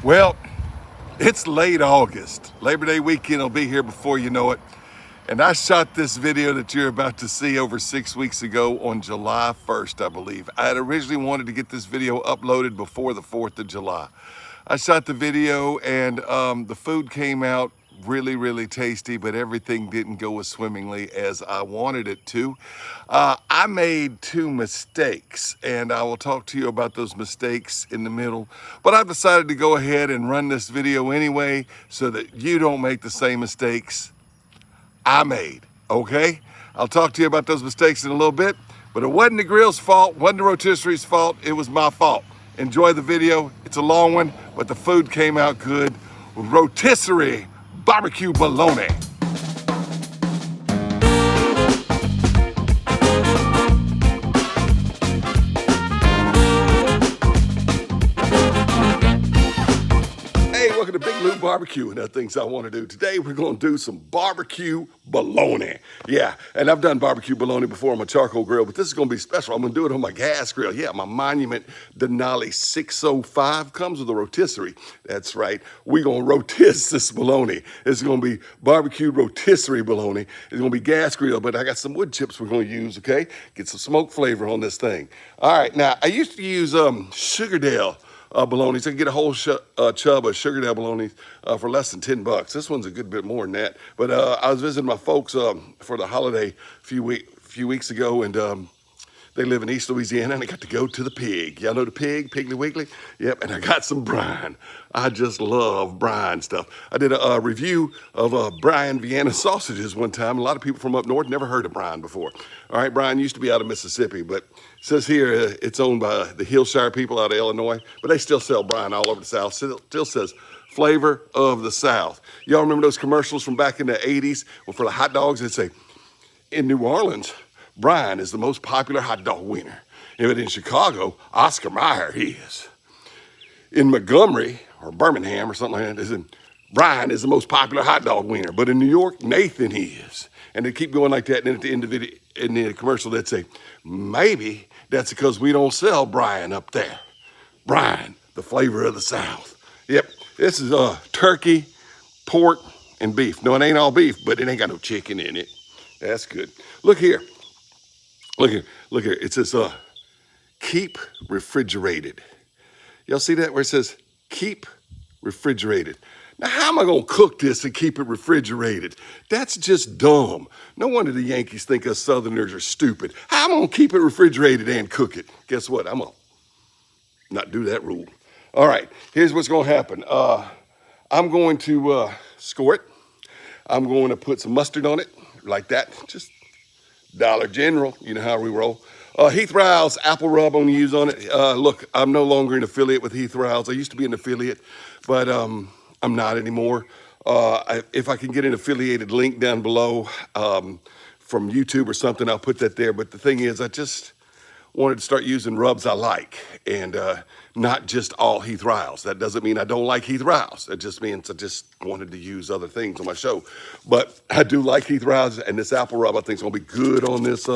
Well, it's late August. Labor Day weekend will be here before you know it. And I shot this video that you're about to see over 6 weeks ago on July 1st, I believe. I had originally wanted to get this video uploaded before the 4th of July. I shot the video and the food came out really tasty, but everything didn't go as swimmingly as I wanted it to. I made 2 mistakes, and I will talk to you about those mistakes in the middle. But I've decided to go ahead and run this video anyway so that you don't make the same mistakes I made, okay? I'll talk to you about those mistakes in a little bit, but it wasn't the grill's fault, wasn't the rotisserie's fault, it was my fault. Enjoy the video. It's a long one, but the food came out good. Rotisserie barbecue bologna. Hey, welcome to Big Lou Barbecue and other things I want to do. Today we're going to do some barbecue bologna. Yeah, and I've done barbecue bologna before on my charcoal grill, but this is going to be special. I'm going to do it on my gas grill. Yeah, my Monument Denali 605 comes with a rotisserie. That's right. We're going to rotisserie this bologna. It's going to be barbecue rotisserie bologna. It's going to be gas grill, but I got some wood chips we're going to use, okay? Get some smoke flavor on this thing. All right, now I used to use Sugardale bologna. I can get a whole chub of Sugardale bologna for less than $10. This one's a good bit more than that. But I was visiting my folks for the holiday a few weeks ago, and they live in East Louisiana, and I got to go to the pig. Y'all know the pig, Piggly Wiggly? Yep, and I got some brine. I just love brine stuff. I did a review of brine Vienna sausages one time. A lot of people from up north never heard of brine before. All right, brine used to be out of Mississippi, but it says here it's owned by the Hillshire people out of Illinois, but they still sell brine all over the South. Still says flavor of the South. Y'all remember those commercials from back in the 80s? Well, for the hot dogs, they'd say, in New Orleans, brine is the most popular hot dog winner. But in Chicago, Oscar Mayer is. In Montgomery or Birmingham or something like that, brine is the most popular hot dog winner. But in New York, Nathan is. And they keep going like that. And then at the end of it, in the commercial, they'd say, maybe that's because we don't sell brine up there. Brine, the flavor of the South. Yep, this is turkey, pork, and beef. No, it ain't all beef, but it ain't got no chicken in it. That's good. Look here. Look here. It says, keep refrigerated. Y'all see that where it says, keep refrigerated? Now, how am I going to cook this and keep it refrigerated? That's just dumb. No wonder the Yankees think us Southerners are stupid. How am I going to keep it refrigerated and cook it? Guess what? I'm going to not do that rule. All right, here's what's going to happen. I'm going to score it. I'm going to put some mustard on it like that. Just Dollar General, you know how we roll. Heath Riles apple rub I'm gonna use on it. Look, I'm no longer an affiliate with Heath Riles. I used to be an affiliate, but I'm not anymore. If I can get an affiliated link down below from YouTube or something, I'll put that there. But the thing is, I just wanted to start using rubs I like, and not just all Heath Riles. That doesn't mean I don't like Heath Riles. It just means I just wanted to use other things on my show. But I do like Heath Riles, and this apple rub I think is gonna be good on this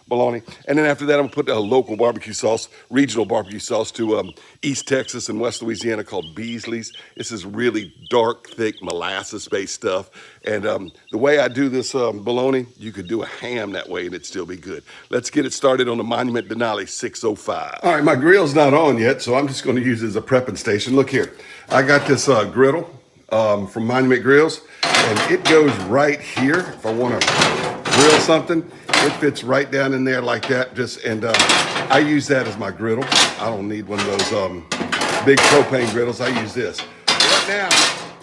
bologna. And then after that, I'm gonna put a local barbecue sauce, regional barbecue sauce to East Texas and West Louisiana called Beasley's. This is really dark, thick, molasses-based stuff. And the way I do this bologna, you could do a ham that way and it'd still be good. Let's get it started on the Monument Denali 605. All right, my grill's not on yet, so I'm just gonna use it as a prepping station. Look here, I got this griddle from Monument Grills, and it goes right here. If I wanna grill something, it fits right down in there like that. I use that as my griddle. I don't need one of those big propane griddles. I use this. Right now,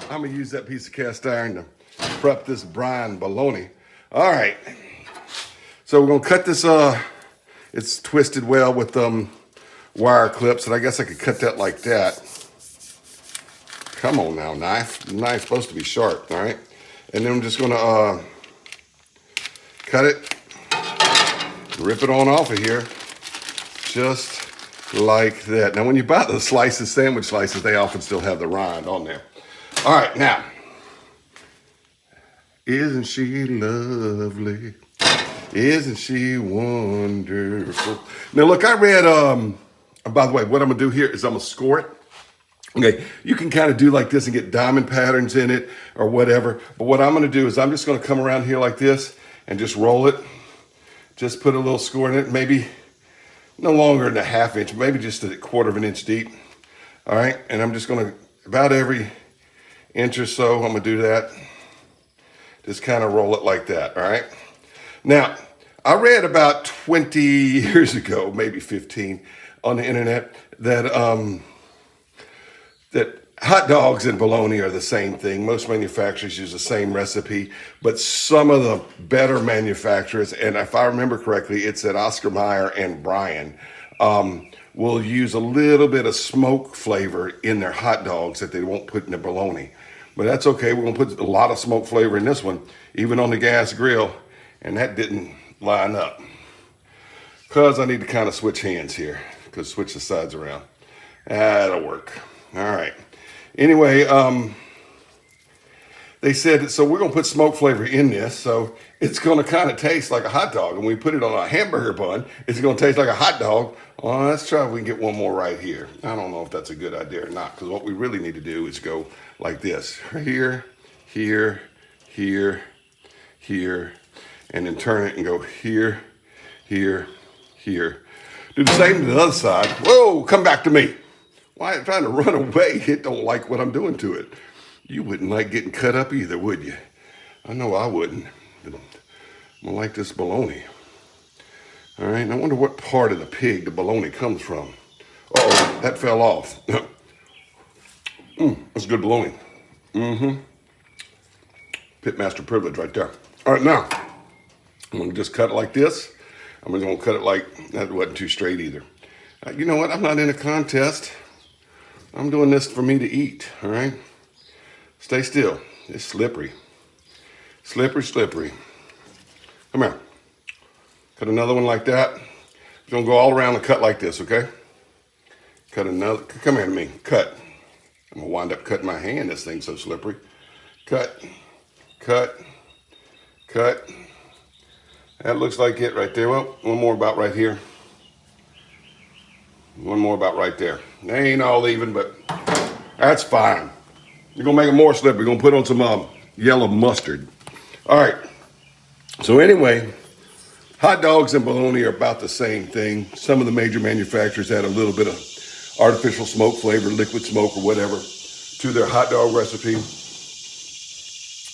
I'm gonna use that piece of cast iron to prep this brine bologna. All right, so we're gonna cut this, it's twisted well with wire clips, and I guess I could cut that like that. Come on now, knife. The knife's supposed to be sharp, all right? And then I'm just gonna cut it, rip it on off of here, just like that. Now, when you buy the slices, sandwich slices, they often still have the rind on there. All right, now, isn't she lovely? Isn't she wonderful? Now, look, I read, by the way, what I'm gonna do here is I'm gonna score it Okay, you can kind of do like this and get diamond patterns in it or whatever. But what I'm gonna do is I'm just gonna come around here like this and just roll it. Just put a little score in it, maybe no longer than a ½ inch, maybe just a ¼ inch deep. All right, and I'm just gonna, about every inch or so, I'm gonna do that. Just kind of roll it like that, all right? Now, I read about 20 years ago, maybe 15, on the internet that that hot dogs and bologna are the same thing. Most manufacturers use the same recipe, but some of the better manufacturers, and if I remember correctly, it's at Oscar Mayer and Bryan, will use a little bit of smoke flavor in their hot dogs that they won't put in the bologna. But that's okay. We're gonna put a lot of smoke flavor in this one, even on the gas grill, and that didn't line up. Because I need to kind of switch hands here, because switch the sides around. That'll work. All right. Anyway, they said, so we're gonna put smoke flavor in this, so it's gonna kind of taste like a hot dog. And we put it on a hamburger bun, it's gonna taste like a hot dog. Well, let's try if we can get one more right here. I don't know if that's a good idea or not, because what we really need to do is go like this. Here, here, here, here, and then turn it and go here, here, here. Do the same to the other side. Whoa, come back to me. Why are you trying to run away? It don't like what I'm doing to it. You wouldn't like getting cut up either, would you? I know I wouldn't. But I'm gonna like this bologna. All right, and I wonder what part of the pig the bologna comes from. Oh, that fell off. That's good bologna. Pitmaster privilege right there. All right, now, I'm gonna just cut it like this. I'm just gonna cut it like, that wasn't too straight either. You know what, I'm not in a contest. I'm doing this for me to eat, all right? Stay still, it's slippery. Slippery, slippery. Come here. Cut another one like that. We're gonna go all around and cut like this, okay? Cut another, come here to me, cut. I'm gonna wind up cutting my hand, this thing's so slippery. Cut, cut, cut. That looks like it right there. Well, one more about right here. One more about right there. They ain't all even, but that's fine. You're gonna make it more slippery. You're gonna put on some yellow mustard. All right, so anyway, hot dogs and bologna are about the same thing. Some of the major manufacturers add a little bit of artificial smoke flavor, liquid smoke or whatever, to their hot dog recipe.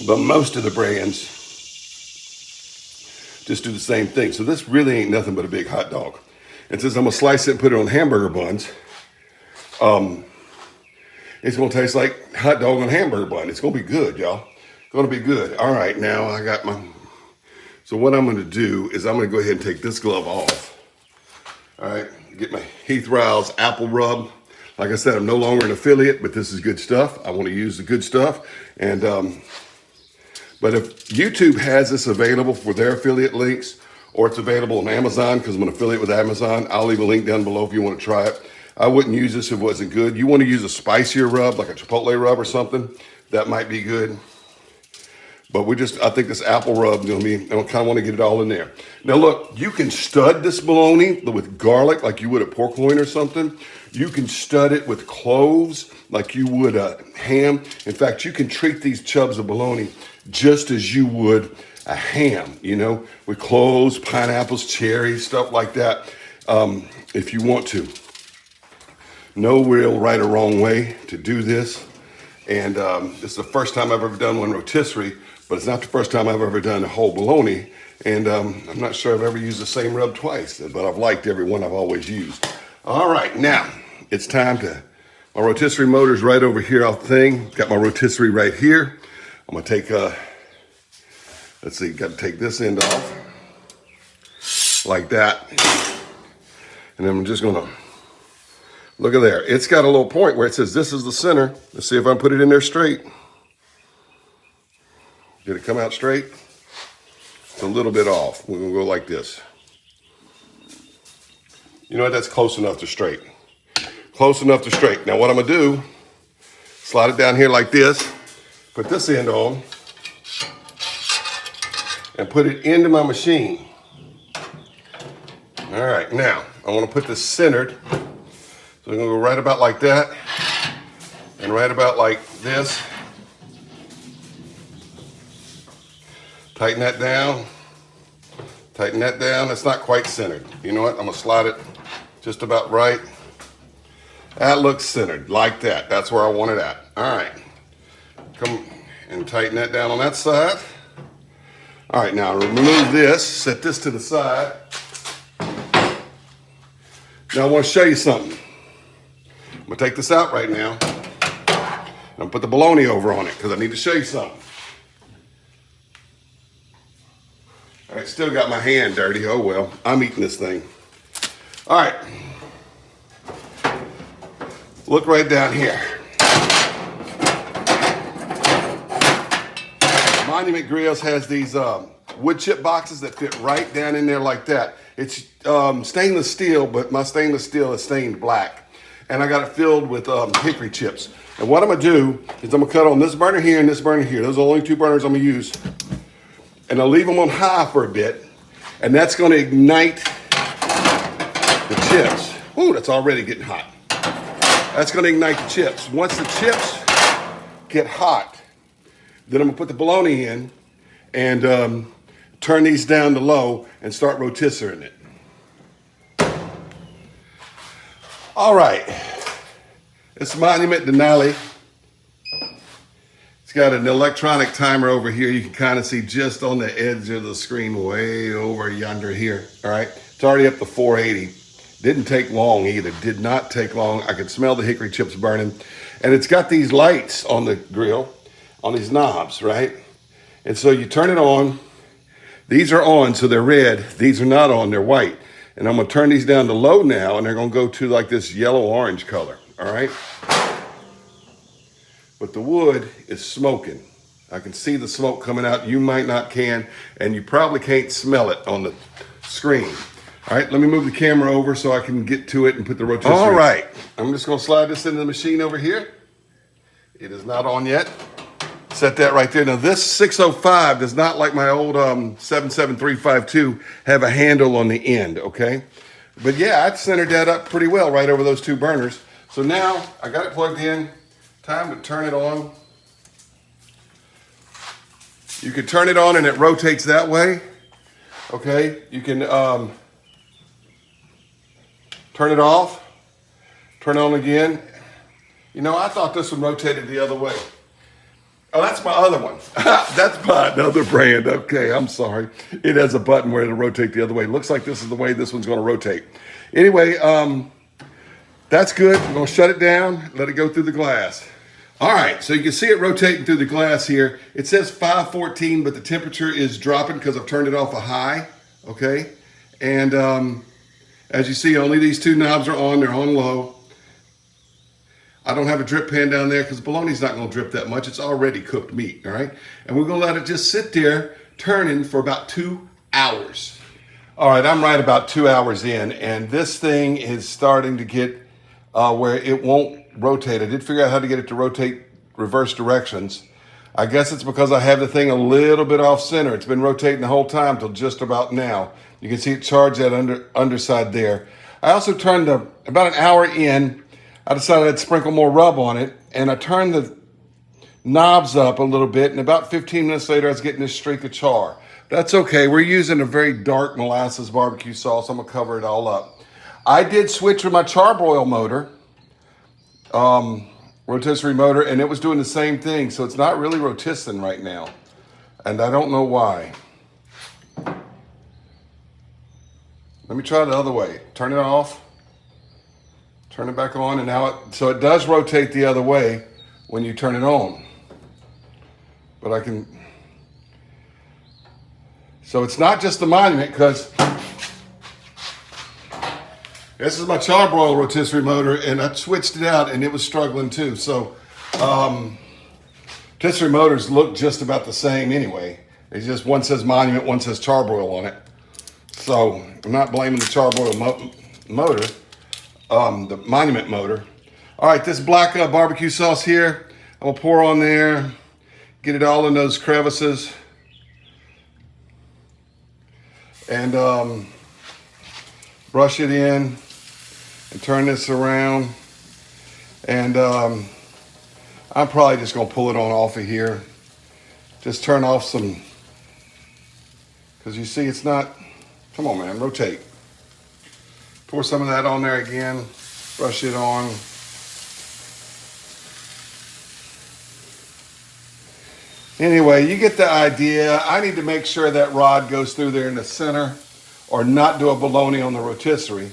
But most of the brands just do the same thing. So this really ain't nothing but a big hot dog. And since I'm gonna slice it and put it on hamburger buns, it's gonna taste like hot dog on hamburger bun. It's gonna be good, y'all. It's gonna be good. All right, now I got my, so what I'm gonna do is I'm gonna go ahead and take this glove off. All right, get my Heath Riles apple rub. Like I said, I'm no longer an affiliate, but this is good stuff. I wanna use the good stuff. And, but if YouTube has this available for their affiliate links, or it's available on Amazon, because I'm an affiliate with Amazon, I'll leave a link down below if you want to try it. I wouldn't use this if it wasn't good. You want to use a spicier rub, like a Chipotle rub or something, that might be good. But I think this apple rub is gonna be, I kind of want to get it all in there. Now look, you can stud this bologna with garlic like you would a pork loin or something. You can stud it with cloves like you would a ham. In fact, you can treat these chubs of bologna just as you would a ham, you know, with cloves, pineapples, cherries, stuff like that, if you want to. No real right or wrong way to do this. And this is the first time I've ever done one rotisserie, but it's not the first time I've ever done a whole bologna. And I'm not sure I've ever used the same rub twice, but I've liked every one I've always used. All right, now it's time to, my rotisserie motor's right over here off the thing. Got my rotisserie right here. I'm gonna take, let's see, got to take this end off like that. And then I'm just gonna, look at there. It's got a little point where it says this is the center. Let's see if I can put it in there straight. Did it come out straight? It's a little bit off. We're gonna go like this. You know what, that's close enough to straight. Close enough to straight. Now what I'm gonna do, slide it down here like this, put this end on, and put it into my machine. All right, now I want to put this centered. So I'm gonna go right about like that. and right about like this. Tighten that down. Tighten that down. It's not quite centered. You know what? I'm gonna slide it just about right. That looks centered, like that. That's where I want it at. All right. Come and tighten that down on that side. All right, now remove this, set this to the side. Now I want to show you something. I'm gonna take this out right now. I'm gonna put the bologna over on it because I need to show you something. All right, still got my hand dirty. Oh well, I'm eating this thing. All right, look right down here. Monument Grills has these wood chip boxes that fit right down in there like that. It's stainless steel, but my stainless steel is stained black. And I got it filled with hickory chips. And what I'm gonna do is I'm gonna cut on this burner here and this burner here. Those are the only two burners I'm gonna use. And I'll leave them on high for a bit. And that's gonna ignite the chips. Ooh, that's already getting hot. That's gonna ignite the chips. Once the chips get hot, then I'm gonna put the bologna in and turn these down to low and start rotisserieing it. All right, it's Monument Denali. It's got an electronic timer over here. You can kind of see just on the edge of the screen way over yonder here, all right? It's already up to 480. Didn't take long either, did not take long. I could smell the hickory chips burning. And it's got these lights on the grill, on these knobs, right? And so you turn it on. These are on, so they're red. These are not on, they're white. And I'm gonna turn these down to low now, and they're gonna go to like this yellow-orange color, all right? But the wood is smoking. I can see the smoke coming out. You might not can, and you probably can't smell it on the screen. All right, let me move the camera over so I can get to it and put the rotisserie. All right, I'm just gonna slide this into the machine over here. It is not on yet. Set that right there. Now this 605 does not, like my old 77352, have a handle on the end, okay? But yeah, I centered that up pretty well right over those two burners. So now I got it plugged in. Time to turn it on. You can turn it on and it rotates that way, okay? You can turn it off, turn it on again. You know, I thought this one rotated the other way. Oh, that's my other one. That's my another brand. Okay, I'm sorry. It has a button where it'll rotate the other way. Looks like this is the way this one's gonna rotate. Anyway, that's good. I'm gonna shut it down, let it go through the glass. All right, so you can see it rotating through the glass here. It says 514, but the temperature is dropping because I've turned it off a high, okay? And as you see, only these two knobs are on, they're on low. I don't have a drip pan down there because bologna's not gonna drip that much. It's already cooked meat, all right? And we're gonna let it just sit there turning for about 2 hours. All right, I'm right about 2 hours in, and this thing is starting to get where it won't rotate. I did figure out how to get it to rotate reverse directions. I guess it's because I have the thing a little bit off center. It's been rotating the whole time till just about now. You can see it charge that underside there. I also turned about an hour in, I decided I'd sprinkle more rub on it, and I turned the knobs up a little bit, and about 15 minutes later, I was getting this streak of char. That's okay. We're using a very dark molasses barbecue sauce. I'm gonna cover it all up. I did switch with my charbroil motor, rotisserie motor, and it was doing the same thing, so it's not really rotisserie right now, and I don't know why. Let me try the other way. Turn it off. Turn it back on, and now so it does rotate the other way when you turn it on. But I can, so it's not just the Monument, because this is my charbroil rotisserie motor, and I switched it out and it was struggling too. So rotisserie motors look just about the same anyway. It's just one says Monument, one says charbroil on it. So I'm not blaming the charbroil motor. The Monument motor. All right, this black barbecue sauce here, I'm gonna pour on there, get it all in those crevices, and brush it in and turn this around. And I'm probably just gonna pull it on off of here. Just turn off some, because you see it's not, come on man, rotate. Pour some of that on there again, brush it on. Anyway, you get the idea. I need to make sure that rod goes through there in the center or not do a bologna on the rotisserie.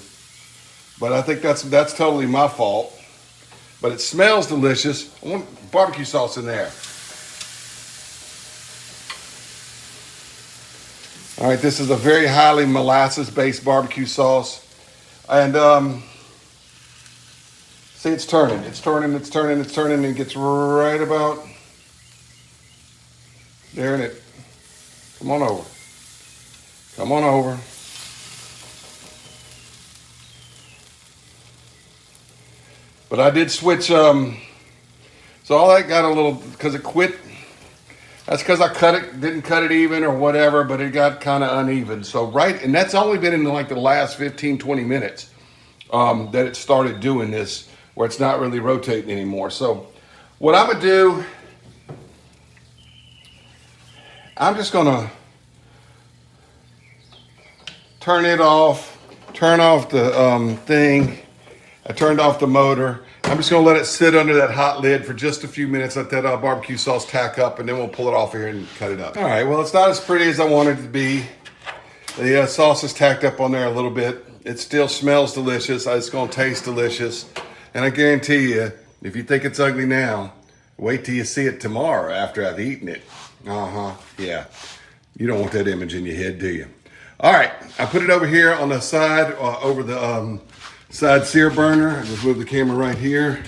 But I think that's totally my fault. But it smells delicious. I want barbecue sauce in there. All right, this is a very highly molasses-based barbecue sauce. And see, it's turning, and it gets right about there in it. Come on over. Come on over. But I did switch, so all that got a little, because it quit. That's because I didn't cut it even or whatever, but it got kind of uneven. So and that's only been in like the last 15, 20 minutes that it started doing this, where it's not really rotating anymore. So what I'm gonna do, I'm just gonna turn off the thing. I turned off the motor. I'm just gonna let it sit under that hot lid for just a few minutes, let that barbecue sauce tack up, and then we'll pull it off here and cut it up. All right, well, it's not as pretty as I wanted it to be. The sauce is tacked up on there a little bit. It still smells delicious. It's gonna taste delicious. And I guarantee you, if you think it's ugly now, wait till you see it tomorrow after I've eaten it. Yeah. You don't want that image in your head, do you? All right, I put it over here on the side, over the side sear burner. I just move the camera right here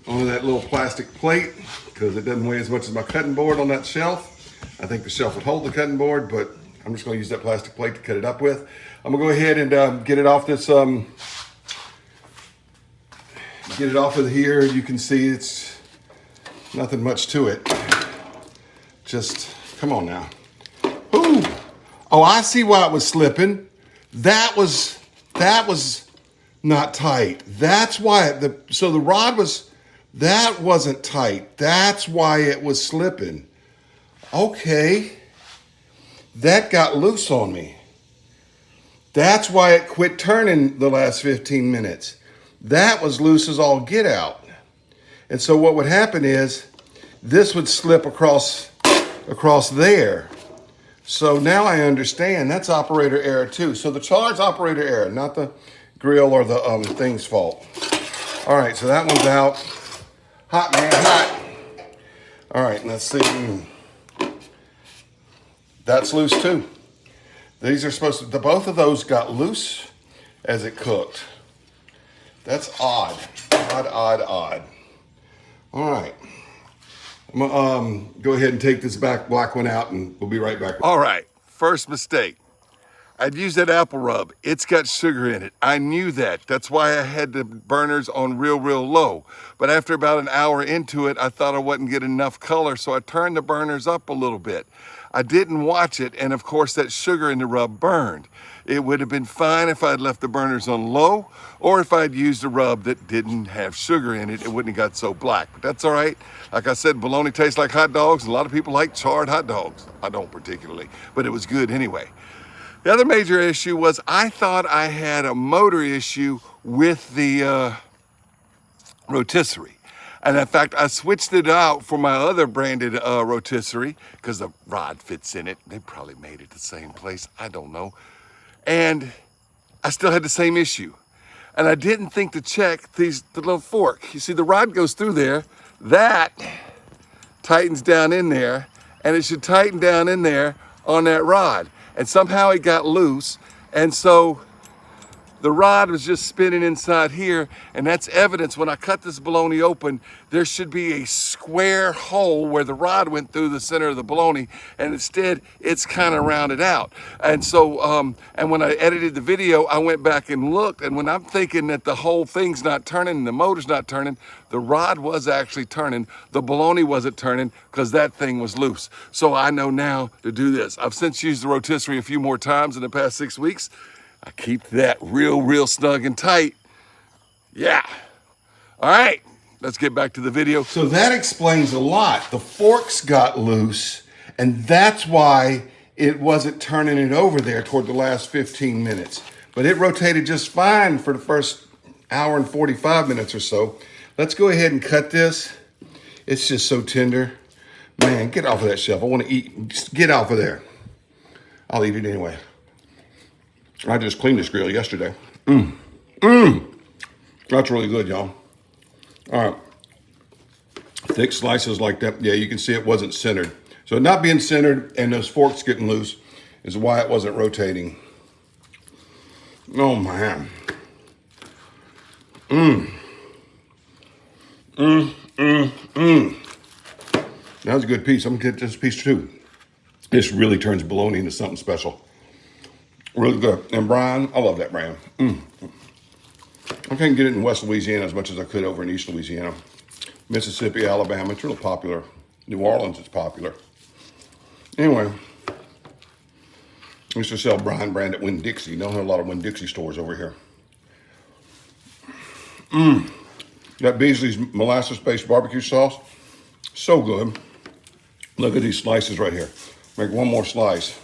onto that little plastic plate because it doesn't weigh as much as my cutting board on that shelf. I think the shelf would hold the cutting board, but I'm just gonna use that plastic plate to cut it up with. I'm gonna go ahead and get it off this, get it off of here. You can see it's nothing much to it. Just, come on now. Ooh. Oh, I see why it was slipping. That was not tight. That's why so the rod that wasn't tight. That's why it was slipping. Okay. That got loose on me. That's why it quit turning the last 15 minutes. That was loose as all get out. And so what would happen is this would slip across there. So now I understand that's operator error too. So the charge operator error, not the grill or the thing's fault. All right, so that one's out. Hot, man, hot. All right, let's see. That's loose too. These are supposed to, both of those got loose as it cooked. That's odd. Odd. All right. I'm gonna go ahead and take this black one out and we'll be right back. All right, first mistake. I'd used that apple rub. It's got sugar in it. I knew that. That's why I had the burners on real low. But after about an hour into it, I thought I wouldn't get enough color, so I turned the burners up a little bit. I didn't watch it, and of course that sugar in the rub burned. It would have been fine if I'd left the burners on low, or if I'd used a rub that didn't have sugar in it, it wouldn't have got so black. But that's all right. Like I said, bologna tastes like hot dogs, and a lot of people like charred hot dogs. I don't particularly, but it was good anyway. The other major issue was I thought I had a motor issue with the rotisserie. And in fact, I switched it out for my other branded rotisserie because the rod fits in it. They probably made it the same place. I don't know. And I still had the same issue. And I didn't think to check the little fork. You see, the rod goes through there. That tightens down in there. And it should tighten down in there on that rod. And somehow it got loose. And so the rod was just spinning inside here, and that's evidence when I cut this bologna open, there should be a square hole where the rod went through the center of the bologna, and instead it's kind of rounded out. And so, and when I edited the video, I went back and looked, and when I'm thinking that the whole thing's not turning, and the motor's not turning, the rod was actually turning, the bologna wasn't turning because that thing was loose. So I know now to do this. I've since used the rotisserie a few more times in the past 6 weeks. I keep that real snug and tight. Yeah. All right. let's get back to the video. So that explains a lot. The forks got loose, and that's why it wasn't turning it over there toward the last 15 minutes. But it rotated just fine for the first hour and 45 minutes or so. Let's go ahead and cut this. It's just so tender. Man, get off of that shelf. I want to eat. Just get off of there. I'll eat it anyway. I just cleaned this grill yesterday. That's really good, y'all. All right. Thick slices like that. Yeah, you can see it wasn't centered. So not being centered and those forks getting loose is why it wasn't rotating. Oh, man. That was a good piece. I'm gonna get this piece too. This really turns bologna into something special. Really good. And brine, I love that brine. I can't get it in West Louisiana as much as I could over in East Louisiana. Mississippi, Alabama, it's real popular. New Orleans, it's popular. Anyway, I used to sell brine brand at Winn-Dixie. Don't have a lot of Winn-Dixie stores over here. That Beasley's molasses-based barbecue sauce, so good. Look at these slices right here. Make one more slice.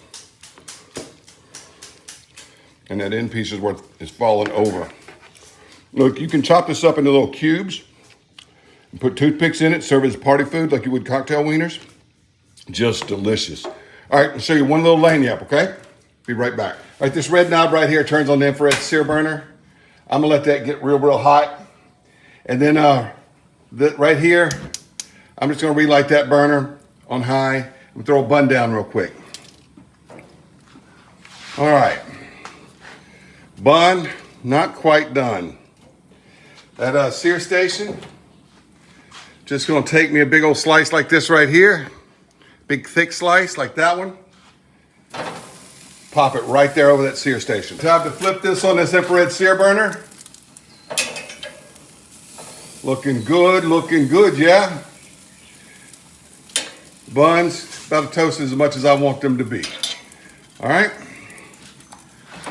And that end piece is falling over. Look, you can chop this up into little cubes and put toothpicks in it, serve it as party food like you would cocktail wieners. Just delicious. All right, I'll show you one little lagniappe, okay? Be right back. All right, this red knob right here turns on the infrared sear burner. I'm gonna let that get real, real hot. And then right here, I'm just gonna relight that burner on high and throw a bun down real quick. All right. Bun, not quite done. That sear station, just gonna take me a big old slice like this right here. Big thick slice like that one. Pop it right there over that sear station. Time to flip this on this infrared sear burner. Looking good, yeah. Buns, about to toast as much as I want them to be. All right.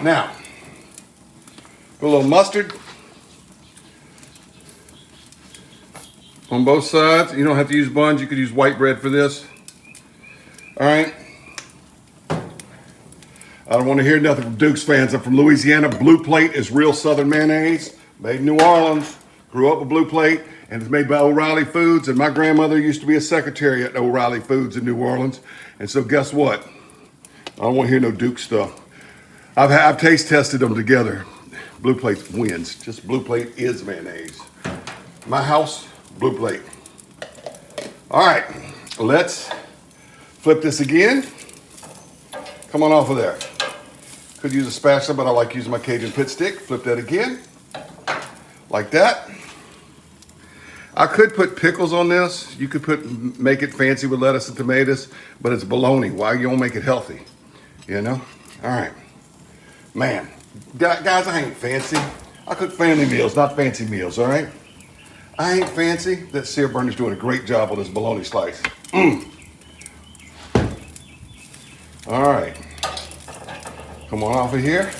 Now, put a little mustard on both sides. You don't have to use buns. You could use white bread for this. All right. I don't want to hear nothing from Duke's fans. I'm from Louisiana. Blue Plate is real Southern mayonnaise, made in New Orleans. Grew up with Blue Plate, and it's made by O'Reilly Foods. And my grandmother used to be a secretary at O'Reilly Foods in New Orleans. And so guess what? I don't want to hear no Duke stuff. I've taste tested them together. Blue Plate wins. Just Blue Plate is mayonnaise. My house, Blue Plate. All right, let's flip this again. Come on off of there. Could use a spatula, but I like using my Cajun pit stick. Flip that again, like that. I could put pickles on this. You could make it fancy with lettuce and tomatoes, but it's bologna. Why you don't make it healthy? You know? All right. Man, guys, I ain't fancy. I cook family meals, not fancy meals, all right? I ain't fancy. That sear burner's doing a great job on this bologna slice. All right. Come on off of here.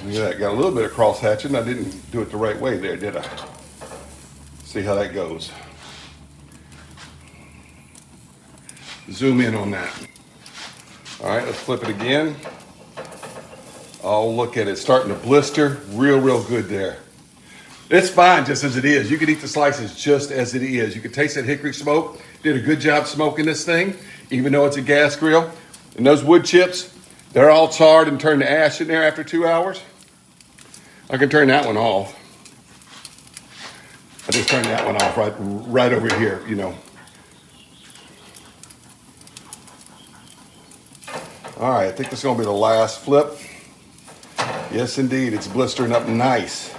Look at that. Got a little bit of cross hatching. I didn't do it the right way there, did I? See how that goes. Zoom in on that. All right, let's flip it again. Oh, look at it, starting to blister. Real good there. It's fine just as it is. You can eat the slices just as it is. You can taste that hickory smoke. Did a good job smoking this thing, even though it's a gas grill. And those wood chips, they're all charred and turned to ash in there after 2 hours. I can turn that one off. I just turned that one off right over here, you know. All right, I think this is gonna be the last flip. Yes, indeed, it's blistering up nice.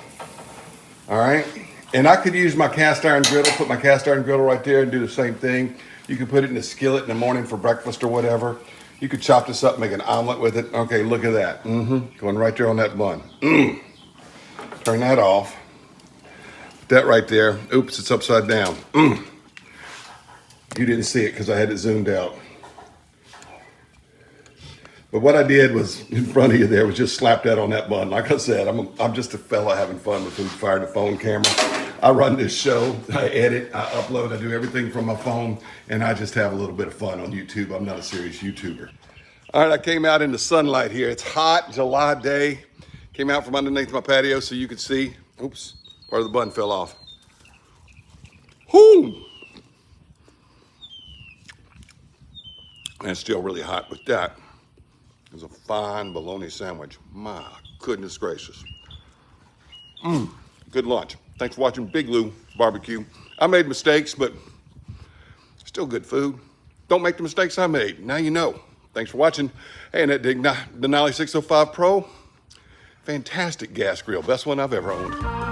All right, and I could use my cast iron griddle, put my cast iron griddle right there and do the same thing. You can put it in a skillet in the morning for breakfast or whatever. You could chop this up, make an omelet with it. Okay, look at that. Going right there on that bun. Turn that off. Put that right there. Oops, it's upside down. You didn't see it because I had it zoomed out. But what I did was, in front of you there, was just slap that on that bun. Like I said, I'm just a fella having fun with food, fired a phone camera. I run this show, I edit, I upload, I do everything from my phone, and I just have a little bit of fun on YouTube. I'm not a serious YouTuber. All right, I came out in the sunlight here. It's hot, July day. Came out from underneath my patio so you could see. Oops, part of the bun fell off. Whoo! And it's still really hot, but that is a fine bologna sandwich. My goodness gracious. Good lunch. Thanks for watching Big Lou Barbecue. I made mistakes, but still good food. Don't make the mistakes I made. Now you know. Thanks for watching. Hey, and that Denali 605 Pro, fantastic gas grill. Best one I've ever owned.